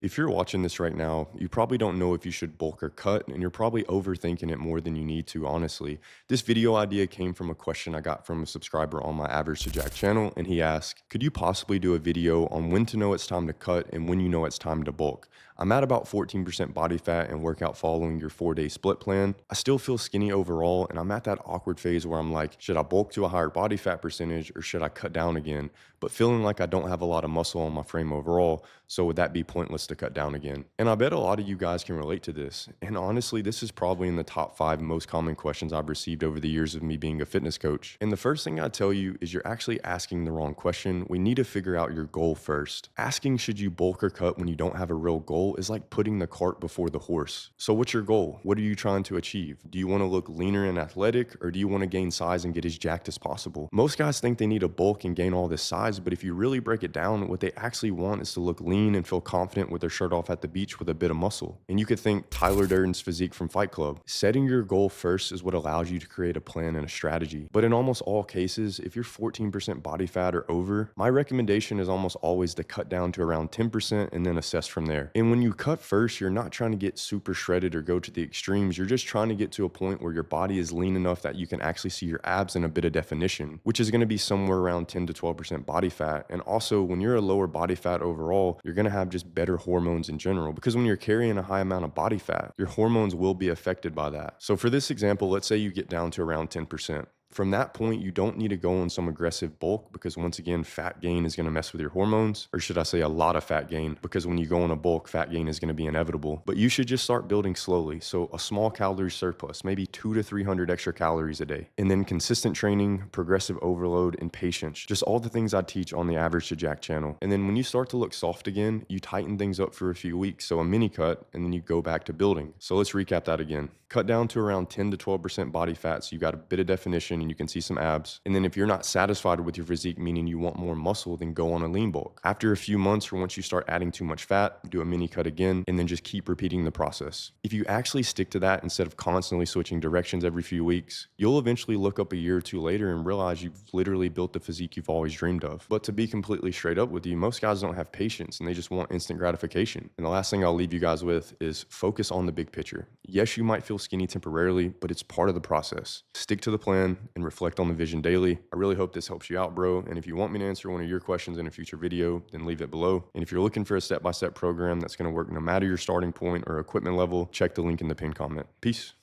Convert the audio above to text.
If you're watching this right now, you probably don't know if you should bulk or cut, and you're probably overthinking it more than you need to, honestly. This video idea came from a question I got from a subscriber on my Average to Jack channel, and he asked, could you possibly do a video on when to know it's time to cut and when you know it's time to bulk? I'm at about 14% body fat and work out following your 4-day split plan. I still feel skinny overall, and I'm at that awkward phase where I'm like, should I bulk to a higher body fat percentage or should I cut down again? But feeling like I don't have a lot of muscle on my frame overall, so would that be pointless to cut down again? And I bet a lot of you guys can relate to this. And honestly, this is probably in the top 5 most common questions I've received over the years of me being a fitness coach. And the first thing I tell you is you're actually asking the wrong question. We need to figure out your goal first. Asking should you bulk or cut when you don't have a real goal is like putting the cart before the horse. So what's your goal? What are you trying to achieve? Do you want to look leaner and athletic, or do you want to gain size and get as jacked as possible? Most guys think they need to bulk and gain all this size, but if you really break it down, what they actually want is to look lean and feel confident with their shirt off at the beach with a bit of muscle. And you could think Tyler Durden's physique from Fight Club. Setting your goal first is what allows you to create a plan and a strategy. But in almost all cases, if you're 14% body fat or over, my recommendation is almost always to cut down to around 10% and then assess from there. And when you cut first, you're not trying to get super shredded or go to the extremes. You're just trying to get to a point where your body is lean enough that you can actually see your abs in a bit of definition, which is going to be somewhere around 10 to 12% body fat. And also, when you're a lower body fat overall, you're going to have just better hormones in general, because when you're carrying a high amount of body fat, your hormones will be affected by that. So for this example, let's say you get down to around 10%. From that point, you don't need to go on some aggressive bulk, because once again, fat gain is going to mess with your hormones, or should I say a lot of fat gain, because when you go on a bulk, fat gain is going to be inevitable. But you should just start building slowly. So a small calorie surplus, maybe 200 to 300 extra calories a day, and then consistent training, progressive overload, and patience. Just all the things I teach on the Average to Jack channel. And then when you start to look soft again, you tighten things up for a few weeks. So a mini cut, and then you go back to building. So let's recap that again. Cut down to around 10 to 12% body fat, so you got a bit of definition and you can see some abs. And then if you're not satisfied with your physique, meaning you want more muscle, then go on a lean bulk. After a few months, or once you start adding too much fat, do a mini cut again, and then just keep repeating the process. If you actually stick to that instead of constantly switching directions every few weeks, you'll eventually look up a year or two later and realize you've literally built the physique you've always dreamed of. But to be completely straight up with you, most guys don't have patience and they just want instant gratification. And the last thing I'll leave you guys with is focus on the big picture. Yes, you might feel skinny temporarily, but it's part of the process. Stick to the plan and reflect on the vision daily. I really hope this helps you out, bro. And if you want me to answer one of your questions in a future video, then leave it below. And if you're looking for a step-by-step program that's going to work no matter your starting point or equipment level, check the link in the pinned comment. Peace.